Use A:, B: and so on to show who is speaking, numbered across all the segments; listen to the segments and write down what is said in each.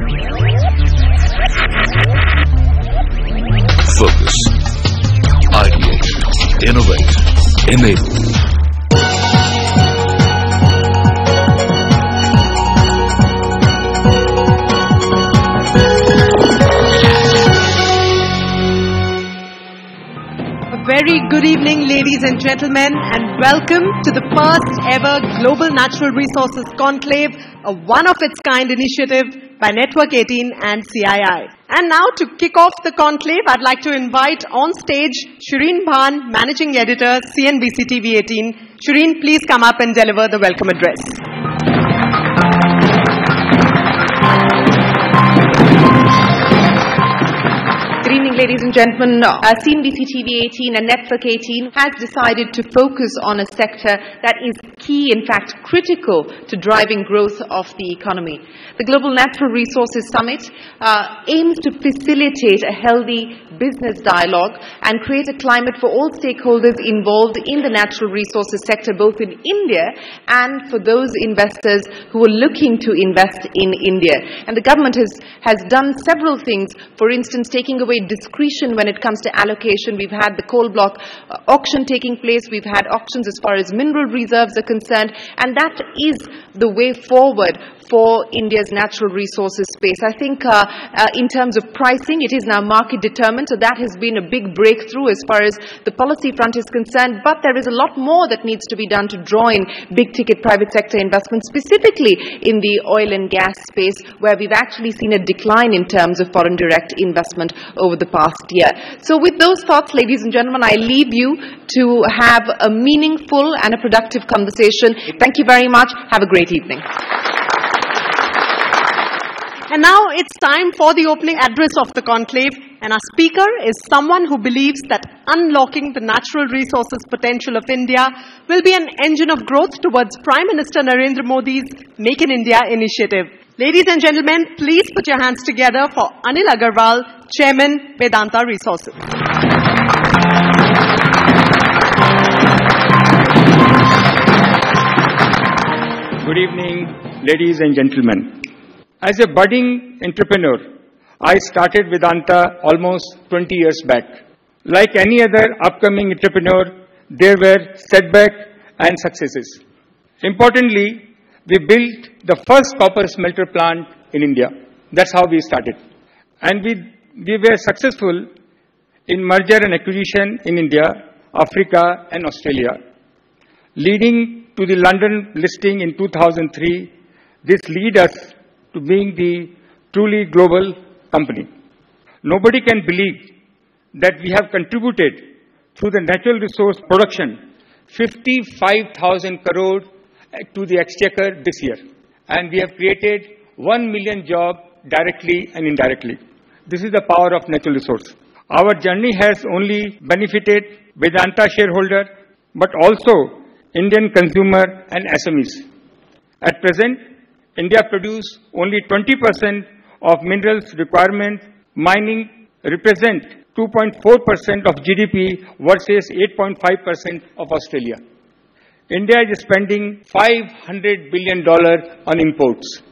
A: Focus. Ideate. Innovate. Enable.
B: Very good evening, ladies and gentlemen, and welcome to the first ever Global Natural Resources Conclave, a one-of-its-kind initiative by Network 18 and CII. And now to kick off the conclave, I'd like to invite on stage Shireen Bhan, Managing Editor, CNBC TV 18. Shireen, please come up and deliver the welcome address.
C: Good evening, ladies and gentlemen. CNBC TV 18 and Network 18 has decided to focus on a sector that is key, in fact, critical to driving growth of the economy. The Global Natural Resources Summit aims to facilitate a healthy business dialogue and create a climate for all stakeholders involved in the natural resources sector, both in India and for those investors who are looking to invest in India. And the government has done several things, for instance, taking away discretion when it comes to allocation. We've had the coal block auction taking place. We've had auctions as far as mineral reserves are concerned. And that is the way forward for India's natural resources space. I think in terms of pricing, it is now market determined. So that has been a big breakthrough as far as the policy front is concerned. But there is a lot more that needs to be done to draw in big ticket private sector investment, specifically in the oil and gas space, where we've actually seen a decline in terms of foreign direct investment over the past year. So with those thoughts, ladies and gentlemen, I leave you to have a meaningful and a productive conversation. Thank you very much. Have a great evening.
B: And now it's time for the opening address of the conclave. And our speaker is someone who believes that unlocking the natural resources potential of India will be an engine of growth towards Prime Minister Narendra Modi's Make in India initiative. Ladies and gentlemen, please put your hands together for Anil Agarwal, Chairman, Vedanta Resources.
D: Good evening, ladies and gentlemen. As a budding entrepreneur, I started Vedanta almost 20 years back. Like any other upcoming entrepreneur, there were setbacks and successes. Importantly, we built the first copper smelter plant in India. That's how we started. And we were successful in merger and acquisition in India, Africa, and Australia. Leading to the London listing in 2003, this led us to being the truly global company. Nobody can believe that we have contributed through the natural resource production 55,000 crore to the exchequer this year. And we have created 1 million jobs directly and indirectly. This is the power of natural resource. Our journey has only benefited Vedanta shareholder, but also Indian consumer and SMEs. At present, India produces only 20% of minerals requirement. Mining represents 2.4% of GDP versus 8.5% of Australia. India is spending $500 billion on imports.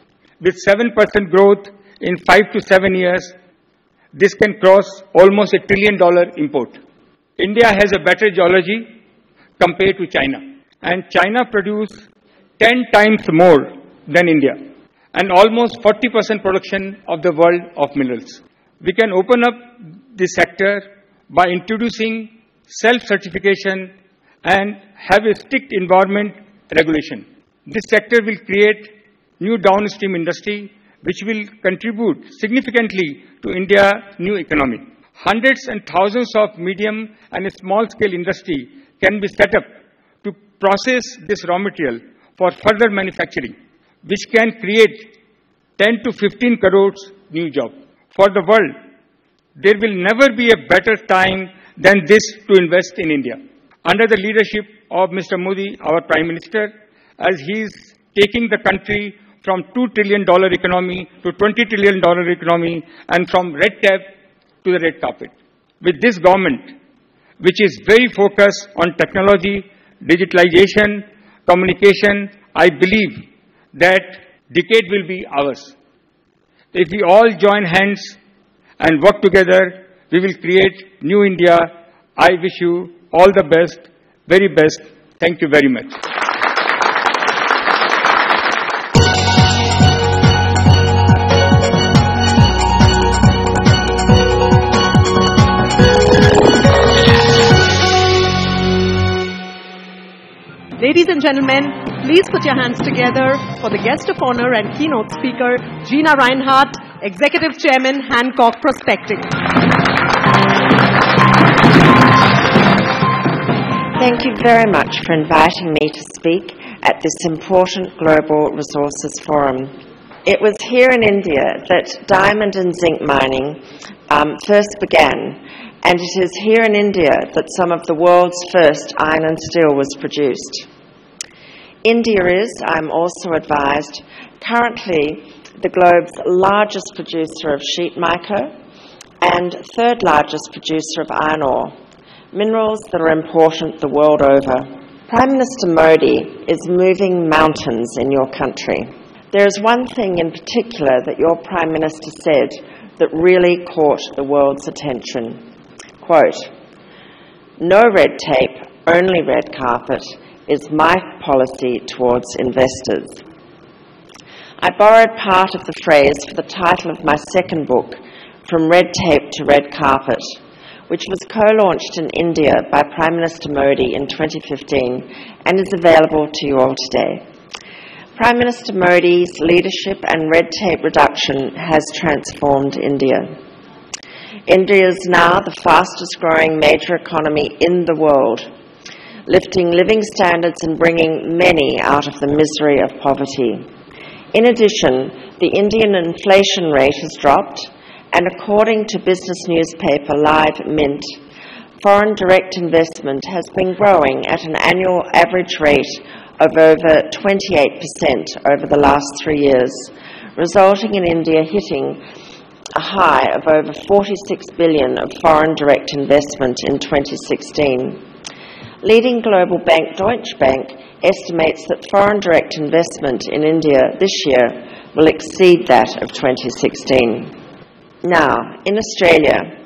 D: With 7% growth in 5 to 7 years, this can cross almost $1 trillion import. India has a better geology compared to China. And China produces 10 times more than India, and almost 40% production of the world of minerals. We can open up this sector by introducing self-certification and have a strict environment regulation. This sector will create new downstream industry which will contribute significantly to India's new economy. Hundreds and thousands of medium and small-scale industry can be set up to process this raw material for further manufacturing, which can create 10 to 15 crores new jobs. For the world, there will never be a better time than this to invest in India. Under the leadership of Mr. Modi, our Prime Minister, as he is taking the country from $2 trillion economy to $20 trillion economy and from red tape to the red carpet. With this government, which is very focused on technology, digitalization, communication, I believe that decade will be ours. If we all join hands and work together, we will create new India. I wish you all the best, very best. Thank you very much.
B: Ladies and gentlemen, please put your hands together for the guest of honor and keynote speaker, Gina Rinehart, Executive Chairman, Hancock Prospecting.
E: Thank you very much for inviting me to speak at this important Global Resources Forum. It was here in India that diamond and zinc mining first began, and it is here in India that some of the world's first iron and steel was produced. India is, I'm also advised, currently the globe's largest producer of sheet mica and third largest producer of iron ore, minerals that are important the world over. Prime Minister Modi is moving mountains in your country. There is one thing in particular that your Prime Minister said that really caught the world's attention. Quote, "No red tape, only red carpet is my policy towards investors." I borrowed part of the phrase for the title of my second book, From Red Tape to Red Carpet, which was co-launched in India by Prime Minister Modi in 2015 and is available to you all today. Prime Minister Modi's leadership and red tape reduction has transformed India. India is now the fastest growing major economy in the world, lifting living standards and bringing many out of the misery of poverty. In addition, the Indian inflation rate has dropped, and according to business newspaper Live Mint, foreign direct investment has been growing at an annual average rate of over 28% over the last 3 years, resulting in India hitting a high of over 46 billion of foreign direct investment in 2016. Leading global bank Deutsche Bank estimates that foreign direct investment in India this year will exceed that of 2016. Now, in Australia,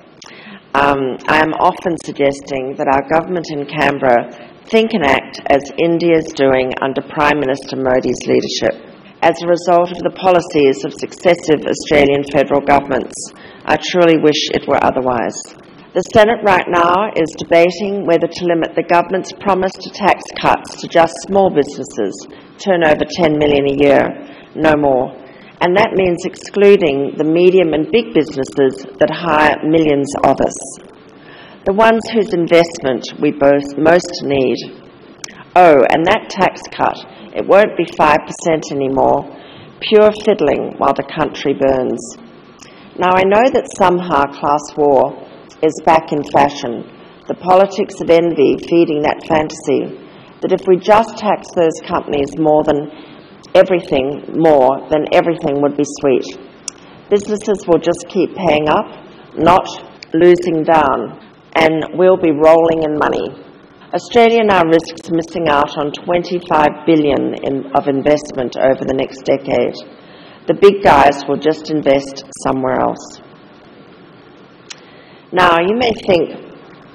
E: I am often suggesting that our government in Canberra think and act as India is doing under Prime Minister Modi's leadership. As a result of the policies of successive Australian federal governments, I truly wish it were otherwise. The Senate right now is debating whether to limit the government's promise to tax cuts to just small businesses, turn over 10 million a year, no more. And that means excluding the medium and big businesses that hire millions of us, the ones whose investment we both most need. Oh, and that tax cut, it won't be 5% anymore, pure fiddling while the country burns. Now, I know that somehow class war is back in fashion, the politics of envy feeding that fantasy, that if we just tax those companies then everything would be sweet. Businesses will just keep paying up, not losing down, and we'll be rolling in money. Australia now risks missing out on 25 billion of investment over the next decade. The big guys will just invest somewhere else. Now, you may think,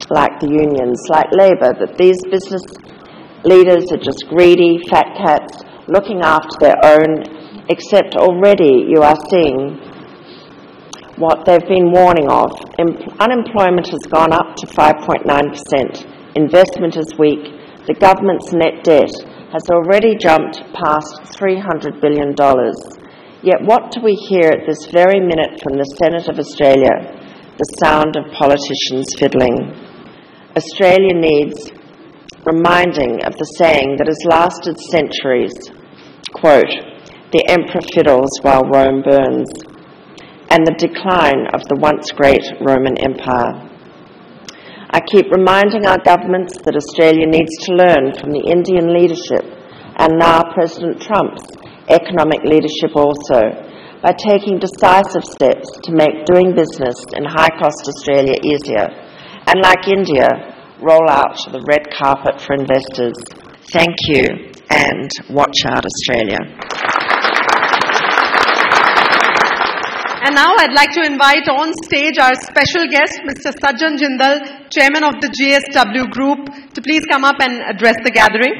E: like the unions, like Labour, that these business leaders are just greedy, fat cats, looking after their own, except already you are seeing what they've been warning of. Unemployment has gone up to 5.9%. Investment is weak. The government's net debt has already jumped past $300 billion. Yet what do we hear at this very minute from the Senate of Australia? The sound of politicians fiddling. Australia needs reminding of the saying that has lasted centuries, quote, "The emperor fiddles while Rome burns," and the decline of the once great Roman Empire. I keep reminding our governments that Australia needs to learn from the Indian leadership and now President Trump's economic leadership also, by taking decisive steps to make doing business in high-cost Australia easier, and like India, roll out the red carpet for investors. Thank you, and watch out, Australia.
B: And now I'd like to invite on stage our special guest, Mr. Jang Jin, Chairman of the JSW Group, to please come up and address the gathering.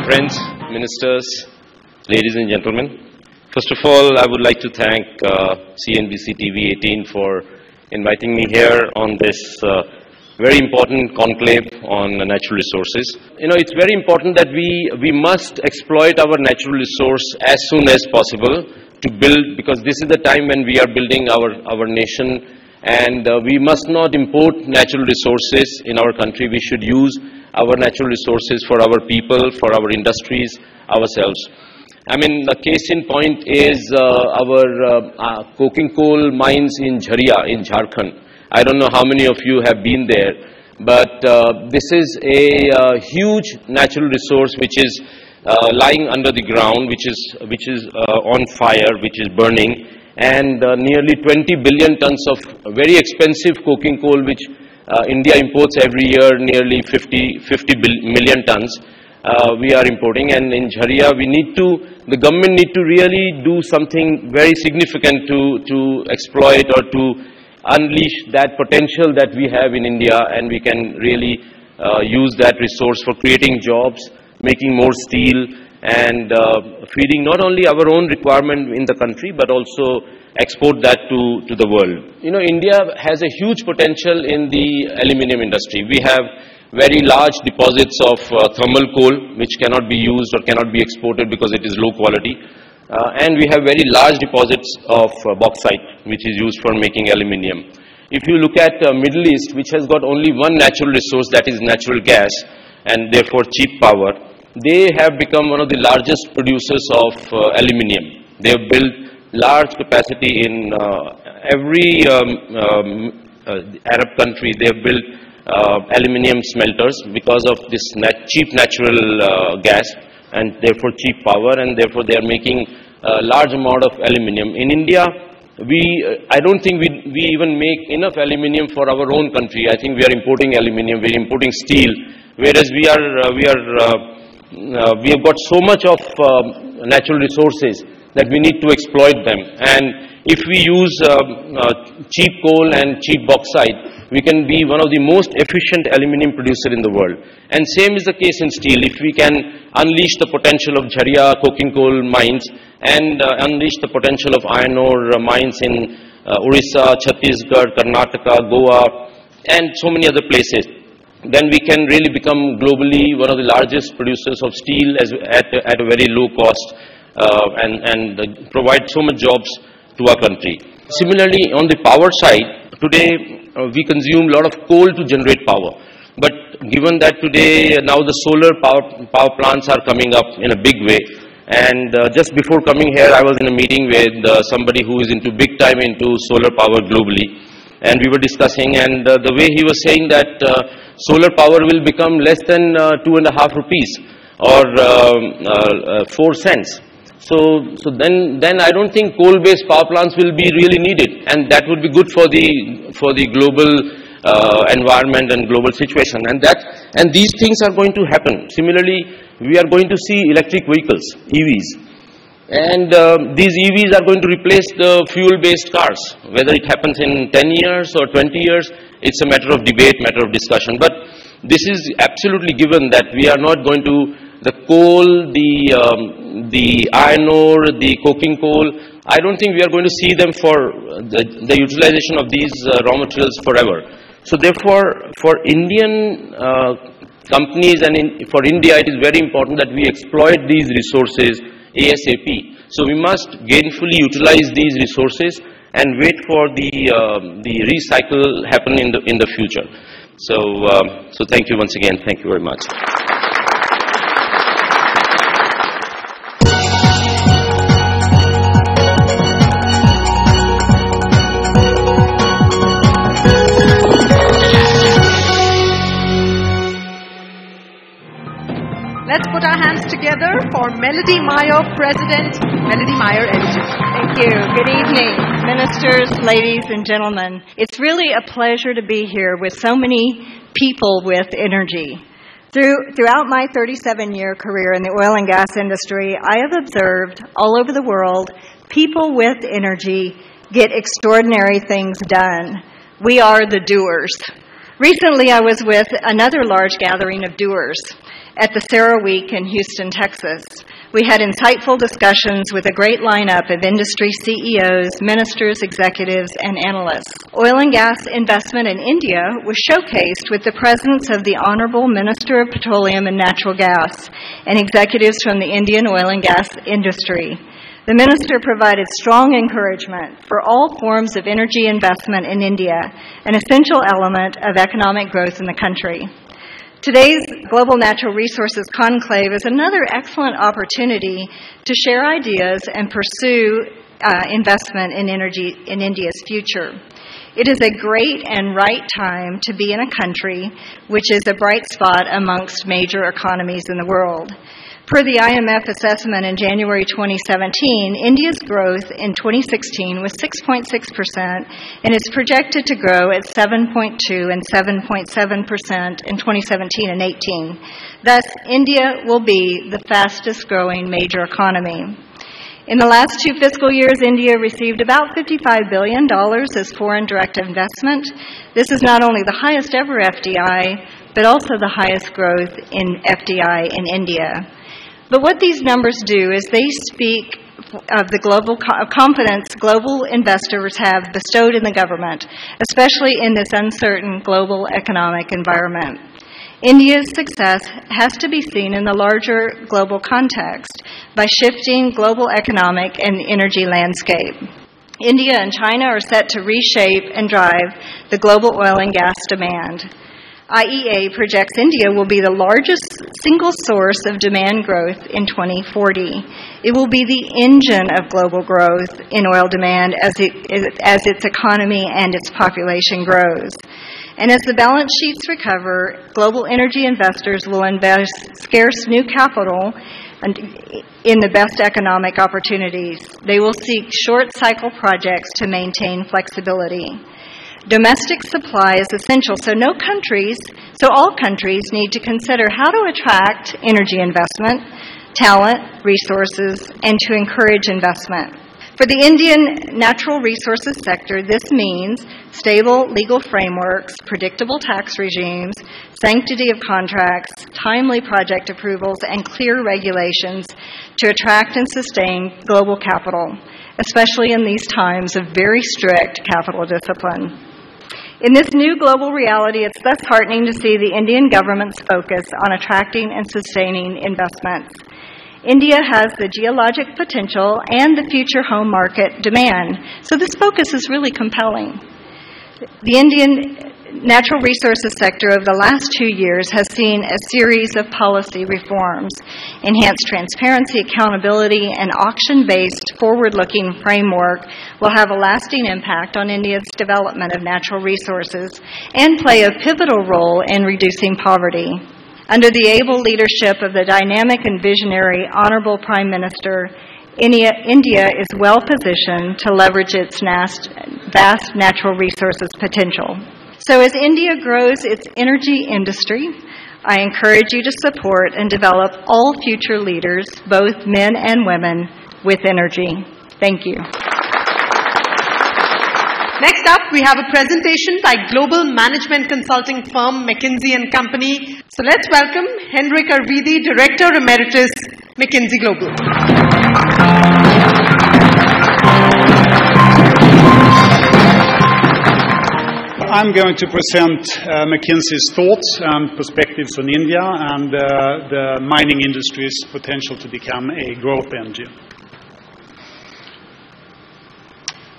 F: Friends, ministers, ladies and gentlemen, first of all, I would like to thank CNBC TV 18 for inviting me here on this very important conclave on natural resources. You know, it's very important that we must exploit our natural resource as soon as possible to build, because this is the time when we are building our nation, and we must not import natural resources in our country. We should use our natural resources for our people, for our industries, ourselves. I mean, the case in point is our coking coal mines in Jharia, in Jharkhand. I don't know how many of you have been there, but this is a huge natural resource which is lying under the ground, which is on fire, which is burning, and nearly 20 billion tons of very expensive coking coal, which India imports every year, nearly 50 million tons. We are importing, and in Jharia the government need to really do something very significant to exploit or to unleash that potential that we have in India, and we can really use that resource for creating jobs, making more steel, and feeding not only our own requirement in the country, but also export that to the world. You know, India has a huge potential in the aluminium industry. We have very large deposits of thermal coal, which cannot be used or cannot be exported because it is low quality. And we have very large deposits of bauxite, which is used for making aluminium. If you look at Middle East, which has got only one natural resource, that is natural gas, and therefore cheap power, they have become one of the largest producers of aluminium. They have built large capacity in every Arab country. They have built aluminium smelters because of this cheap natural gas, and therefore cheap power, and therefore they are making a large amount of aluminium. In India, I don't think we even make enough aluminium for our own country. I think we are importing aluminium, we are importing steel, whereas we have got so much of natural resources that we need to exploit them. And if we use cheap coal and cheap bauxite, we can be one of the most efficient aluminium producer in the world. And same is the case in steel. If we can unleash the potential of Jharia coking coal mines and unleash the potential of iron ore mines in Orissa, Chhattisgarh, Karnataka, Goa, and so many other places, then we can really become globally one of the largest producers of steel at a very low cost and provide so much jobs to our country. Similarly, on the power side, today we consume a lot of coal to generate power. But given that today, now the solar power plants are coming up in a big way. And just before coming here, I was in a meeting with somebody who is big time into solar power globally. And we were discussing, and the way he was saying that solar power will become less than 2.5 rupees or 4 cents. So then I don't think coal-based power plants will be really needed, and that would be good for the global environment and global situation. And these things are going to happen. Similarly, we are going to see electric vehicles, EVs, and these EVs are going to replace the fuel-based cars. Whether it happens in 10 years or 20 years, it's a matter of debate, matter of discussion. But this is absolutely given that we are not going to the coal, the iron ore, the coking coal. I don't think we are going to see them for the utilization of these raw materials forever. So therefore, for Indian companies and for India, it is very important that we exploit these resources ASAP. So we must gainfully utilize these resources and wait for the recycle happen in the future. So thank you once again. Thank you very much.
B: Let's put our hands together for Melody Meyer, President, Melody Meyer Energy.
G: Thank you. Good evening, ministers, ladies and gentlemen. It's really a pleasure to be here with so many people with energy. Throughout my 37-year career in the oil and gas industry, I have observed all over the world, people with energy get extraordinary things done. We are the doers. Recently, I was with another large gathering of doers at the CERAWeek in Houston, Texas. We had insightful discussions with a great lineup of industry CEOs, ministers, executives, and analysts. Oil and gas investment in India was showcased with the presence of the Honorable Minister of Petroleum and Natural Gas and executives from the Indian oil and gas industry. The minister provided strong encouragement for all forms of energy investment in India, an essential element of economic growth in the country. Today's Global Natural Resources Conclave is another excellent opportunity to share ideas and pursue investment in energy in India's future. It is a great and right time to be in a country which is a bright spot amongst major economies in the world. Per the IMF assessment in January 2017, India's growth in 2016 was 6.6% and is projected to grow at 7.2 and 7.7% in 2017 and 18. Thus, India will be the fastest growing major economy. In the last 2 fiscal years, India received about $55 billion as foreign direct investment. This is not only the highest ever FDI, but also the highest growth in FDI in India. But what these numbers do is they speak of the global confidence global investors have bestowed in the government, especially in this uncertain global economic environment. India's success has to be seen in the larger global context by shifting global economic and energy landscape. India and China are set to reshape and drive the global oil and gas demand. IEA projects India will be the largest single source of demand growth in 2040. It will be the engine of global growth in oil demand as its economy and its population grows. And as the balance sheets recover, global energy investors will invest scarce new capital in the best economic opportunities. They will seek short-cycle projects to maintain flexibility. Domestic supply is essential, so all countries need to consider how to attract energy investment, talent, resources, and to encourage investment. For the Indian natural resources sector, this means stable legal frameworks, predictable tax regimes, sanctity of contracts, timely project approvals, and clear regulations to attract and sustain global capital, especially in these times of very strict capital discipline. In this new global reality, it's thus heartening to see the Indian government's focus on attracting and sustaining investments. India has the geologic potential and the future home market demand, so this focus is really compelling. The Indian natural resources sector over the last 2 years has seen a series of policy reforms. Enhanced transparency, accountability, and auction-based forward-looking framework will have a lasting impact on India's development of natural resources and play a pivotal role in reducing poverty. Under the able leadership of the dynamic and visionary Honorable Prime Minister, India is well positioned to leverage its vast natural resources potential. So as India grows its energy industry, I encourage you to support and develop all future leaders, both men and women, with energy. Thank you.
B: Next up, we have a presentation by global management consulting firm McKinsey & Company. So let's welcome Henrik Arvidi, Director Emeritus, McKinsey Global.
H: I'm going to present McKinsey's thoughts and perspectives on India and the mining industry's potential to become a growth engine.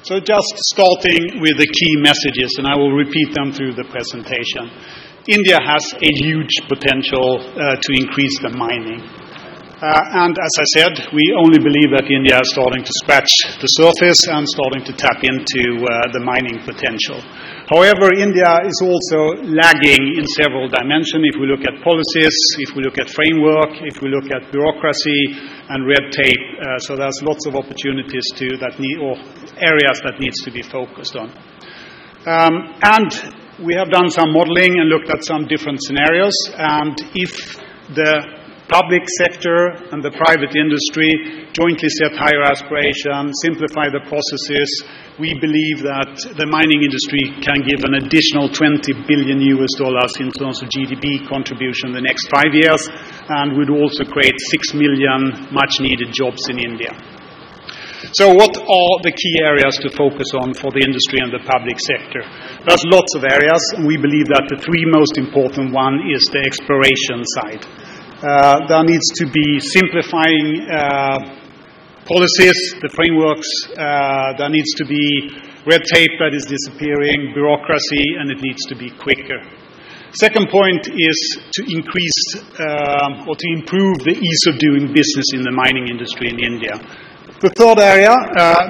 H: So just starting with the key messages, and I will repeat them through the presentation. India has a huge potential to increase the mining. And as I said, we only believe that India is starting to scratch the surface and starting to tap into the mining potential. However, India is also lagging in several dimensions. If we look at policies, if we look at framework, if we look at bureaucracy and red tape, so there's lots of opportunities or areas that needs to be focused on. And We have done some modeling and looked at some different scenarios, and if the public sector and the private industry jointly set higher aspirations, simplify the processes, we believe that the mining industry can give an additional $20 billion in terms of GDP contribution in the next 5 years, and would also create 6 million much-needed jobs in India. So what are the key areas to focus on for the industry and the public sector? There's lots of areas, and we believe that the three most important one is the exploration side. There needs to be simplifying policies, the frameworks. There needs to be red tape that is disappearing, bureaucracy, and it needs to be quicker. Second point is to increase or to improve the ease of doing business in the mining industry in India. The third area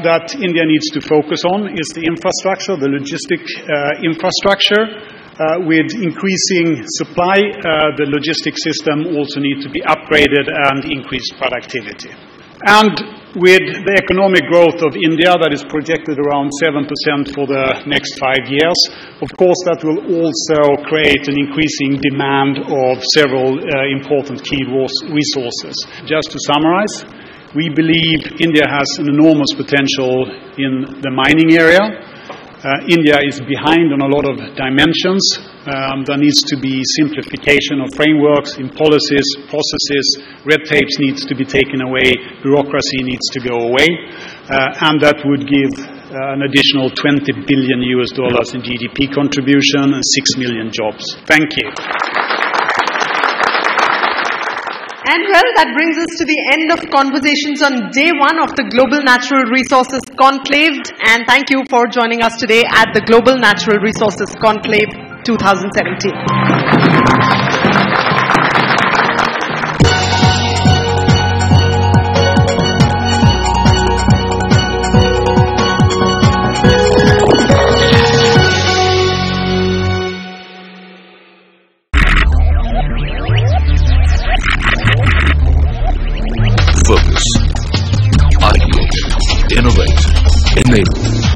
H: that India needs to focus on is the infrastructure, the logistic infrastructure. With increasing supply, the logistic system also needs to be upgraded and increased productivity. And with the economic growth of India that is projected around 7% for the next 5 years, of course that will also create an increasing demand of several important key resources. Just to summarize, we believe India has an enormous potential in the mining area. India is behind on a lot of dimensions. There needs to be simplification of frameworks in policies, processes, red tapes needs to be taken away, bureaucracy needs to go away, and that would give an additional $20 billion in GDP contribution and 6 million jobs. Thank you.
B: And well, that brings us to the end of conversations on day one of the Global Natural Resources Conclave. And thank you for joining us today at the Global Natural Resources Conclave 2017.
A: Focus. Ideate. Innovate. Enable.